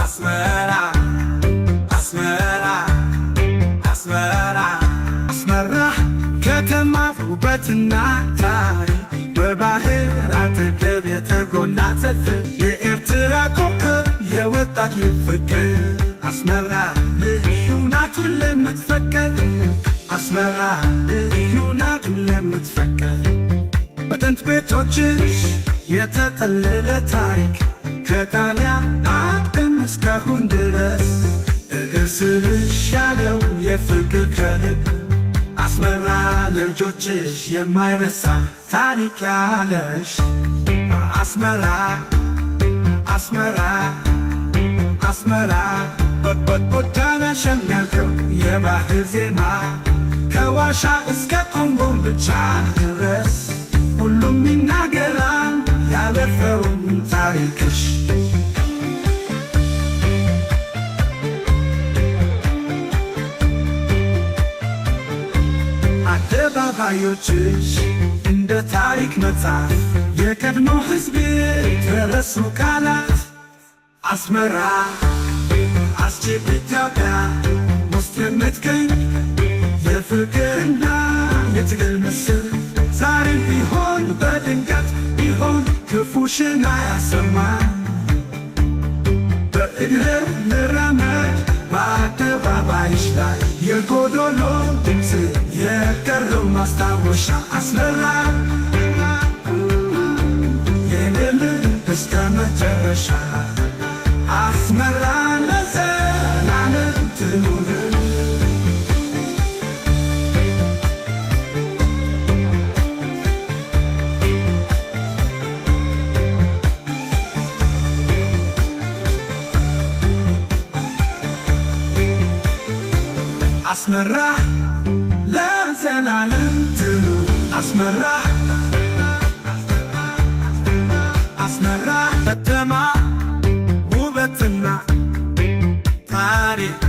አስመራ አስመራ አስመራ አስመራ ከተማ ውበትና ታሪክ በባህር አጠገብ የተጎናጸፈ የኤርትራ ኮከብ የወጣት ፍቅር አስመራ ልዩ ናት ሁሌም የምትፈቅድ አስመራ ልዩ ናት ሁሌም የምትፈቅድ በጥንት ቤቶችሽ የተጠለለ ታሪክ ከጣሊያን አቅም እስካሁን ድረስ እግርስሽ ያለው የፍቅር ከልብ አስመራ ለልጆችሽ የማይረሳ ታሪክ ያለሽ አስመራ አስመራ አስመራ ጎዳናሽ የሚያልቀው የባህር ዜማ ከዋሻ እስከ ኮምቦልቻ ድረስ ሁሉም ይናገራል ያለፈውን ታሪክሽ አደባባዮችሽ እንደ ታሪክ መጽሐፍ የቀድሞ ሕዝብ የተረሱ ቃላት አስመራ አስችል ኢትዮጵያ ውስጥ የምትገኝ የፍቅርና የትግል ምስል ዛሬም ቢሆን በድንገት ቢሆን ክፉሽን አያሰማን በእግር ልራመድ በአደባባይሽ ላይ የጎዶሎ ድምፅ የቀረው ማስታወሻ አስመራ የኔ እስከ መጨረሻ አስመራ ለዘላለም ትኑር አስመራ ለዘላለም ትኑር አስመራ አስመራ ከተማ ውበትና ታሪክ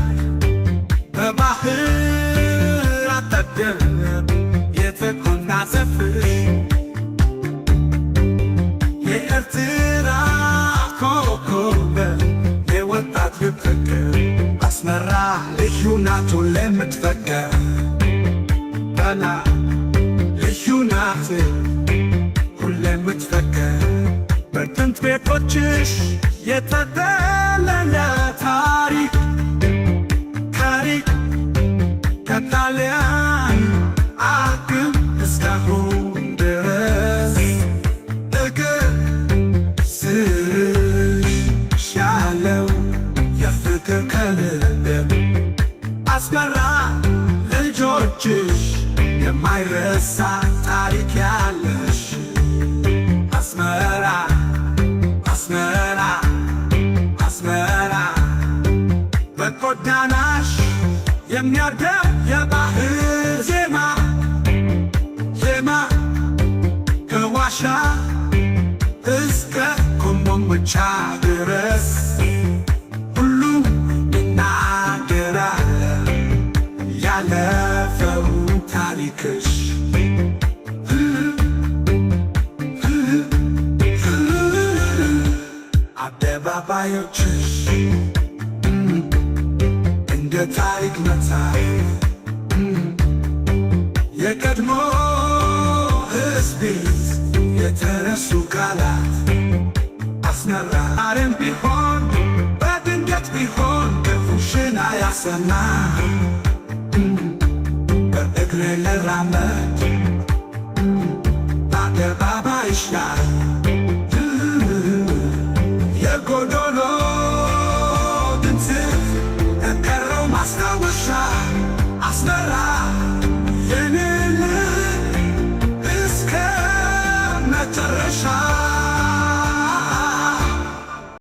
በባህር አጠገብ የተጎናጸፈች የኤርትራ ኮከብ የወጣት ፍቅር አስመራ ልዩ ናት ሁሌም የምትፈቅድ ገና ልዩ ናት ሁሌም የምትፈቅድ በጥንት ቤቶችሽ የተጠለለ ታሪክ ከጣሊያን አቅም እስካሁን ድረስ እግርስሽ ያለው የፍቅር ከልብ አስመራ ልጆችሽ የማይረሳ ታሪክ ያለሽ አስመራ አስመራ አስመራ በጎዳናሽ የሚያርገው የባህር ዜማ ከዋሻ እስከ ኮምቦልቻ ድረስ ሁሉም ይናገራል ያለፈውን ታሪክሽ አደባባዮችሽ እንደ ታሪክ መጽሐፍ የቀድሞ ሕዝብ የተረሱ ቃላት አስመራ ዛሬም ቢሆን በድንገት ቢሆን ክፉሽን አያሰማም በእግሬ ልራመድ በአደባባይሽ ላይ